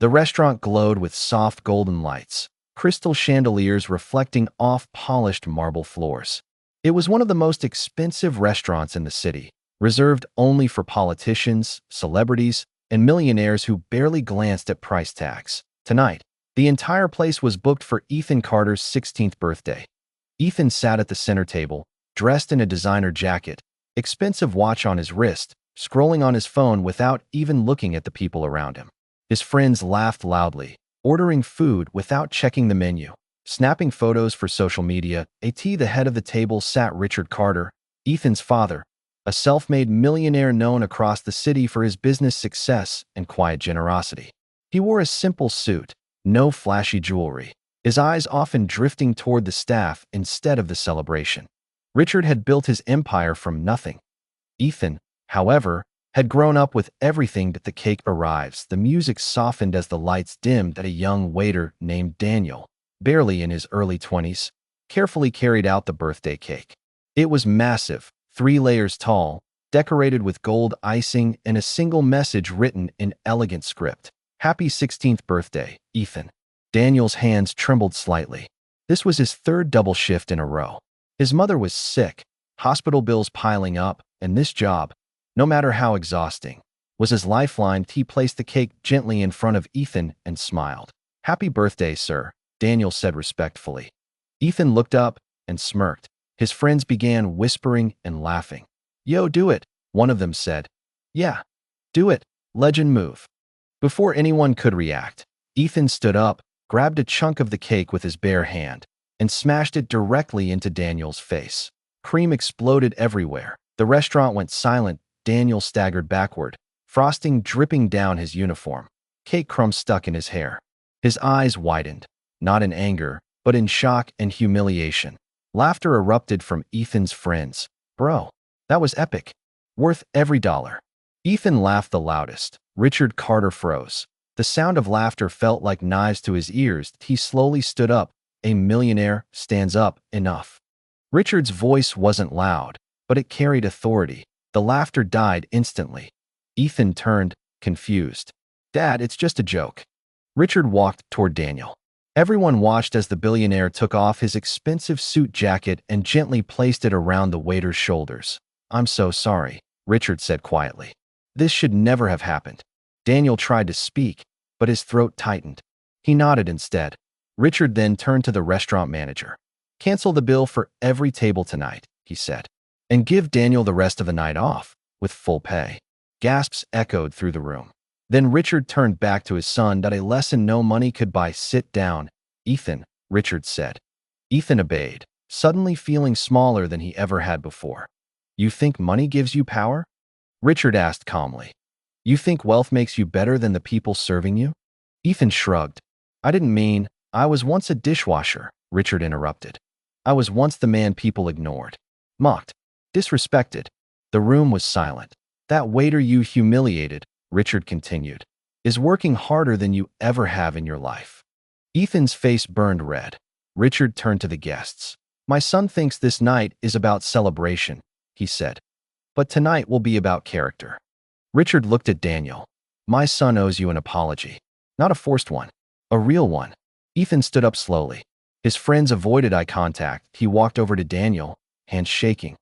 The restaurant glowed with soft golden lights, crystal chandeliers reflecting off polished marble floors. It was one of the most expensive restaurants in the city, reserved only for politicians, celebrities, and millionaires who barely glanced at price tags. Tonight, the entire place was booked for Ethan Carter's 16th birthday. Ethan sat at the center table, dressed in a designer jacket, expensive watch on his wrist, scrolling on his phone without even looking at the people around him. His friends laughed loudly, ordering food without checking the menu, snapping photos for social media. At the head of the table sat Richard Carter, Ethan's father, a self-made millionaire known across the city for his business success and quiet generosity. He wore a simple suit, no flashy jewelry, his eyes often drifting toward the staff instead of the celebration. Richard had built his empire from nothing. Ethan, however, had grown up with everything. That the cake arrives, the music softened as the lights dimmed. That a young waiter named Daniel, barely in his early 20s, carefully carried out the birthday cake. It was massive, 3 layers tall, decorated with gold icing and a single message written in elegant script. "Happy 16th birthday, Ethan." Daniel's hands trembled slightly. This was his 3rd double shift in a row. His mother was sick, hospital bills piling up, and this job, no matter how exhausting, was his lifeline. He placed the cake gently in front of Ethan and smiled. "Happy birthday, sir," Daniel said respectfully. Ethan looked up and smirked. His friends began whispering and laughing. "Yo, do it," one of them said. "Yeah, do it, legend move." Before anyone could react, Ethan stood up, grabbed a chunk of the cake with his bare hand, and smashed it directly into Daniel's face. Cream exploded everywhere. The restaurant went silent. Daniel staggered backward, frosting dripping down his uniform. Cake crumbs stuck in his hair. His eyes widened, not in anger, but in shock and humiliation. Laughter erupted from Ethan's friends. "Bro, that was epic. Worth every dollar." Ethan laughed the loudest. Richard Carter froze. The sound of laughter felt like knives to his ears. He slowly stood up. "A millionaire stands up. Enough." Richard's voice wasn't loud, but it carried authority. The laughter died instantly. Ethan turned, confused. "Dad, it's just a joke." Richard walked toward Daniel. Everyone watched as the billionaire took off his expensive suit jacket and gently placed it around the waiter's shoulders. "I'm so sorry," Richard said quietly. "This should never have happened." Daniel tried to speak, but his throat tightened. He nodded instead. Richard then turned to the restaurant manager. "Cancel the bill for every table tonight," he said, "and give Daniel the rest of the night off, with full pay." Gasps echoed through the room. Then Richard turned back to his son. "A lesson no money could buy. Sit down, Ethan," Richard said. Ethan obeyed, suddenly feeling smaller than he ever had before. "You think money gives you power?" Richard asked calmly. "You think wealth makes you better than the people serving you?" Ethan shrugged. "I didn't mean, I was once a dishwasher," Richard interrupted. "I was once the man people ignored, mocked, disrespected." The room was silent. "That waiter you humiliated," Richard continued, "is working harder than you ever have in your life." Ethan's face burned red. Richard turned to the guests. "My son thinks this night is about celebration," he said. "But tonight will be about character." Richard looked at Daniel. "My son owes you an apology. Not a forced one, a real one." Ethan stood up slowly. His friends avoided eye contact. He walked over to Daniel, hands shaking.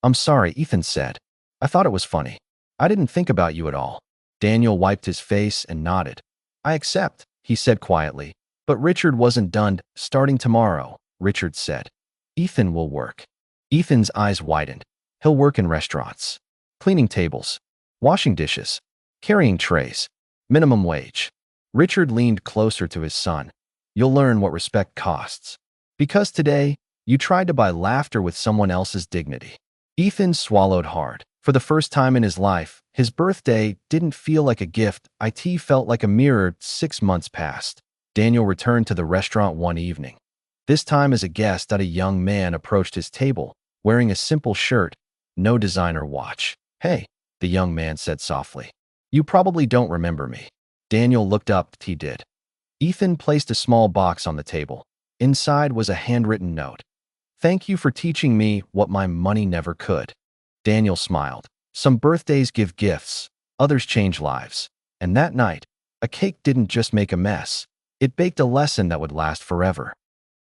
I'm sorry," Ethan said. "I thought it was funny. I didn't think about you at all." Daniel wiped his face and nodded. "I accept," he said quietly. But Richard wasn't done. "Starting tomorrow," Richard said, "Ethan will work." Ethan's eyes widened. "He'll work in restaurants, cleaning tables, washing dishes, carrying trays, minimum wage." Richard leaned closer to his son. "You'll learn what respect costs. Because today, you tried to buy laughter with someone else's dignity." Ethan swallowed hard. For the first time in his life, his birthday didn't feel like a gift. It felt like a mirror. 6 months passed. Daniel returned to the restaurant one evening. This time as a guest, a young man approached his table, wearing a simple shirt, no designer watch. "Hey," the young man said softly. "You probably don't remember me." Daniel looked up. He did. Ethan placed a small box on the table. Inside was a handwritten note. "Thank you for teaching me what my money never could." Daniel smiled. Some birthdays give gifts, others change lives. And that night, A cake didn't just make a mess. It baked a lesson that would last forever.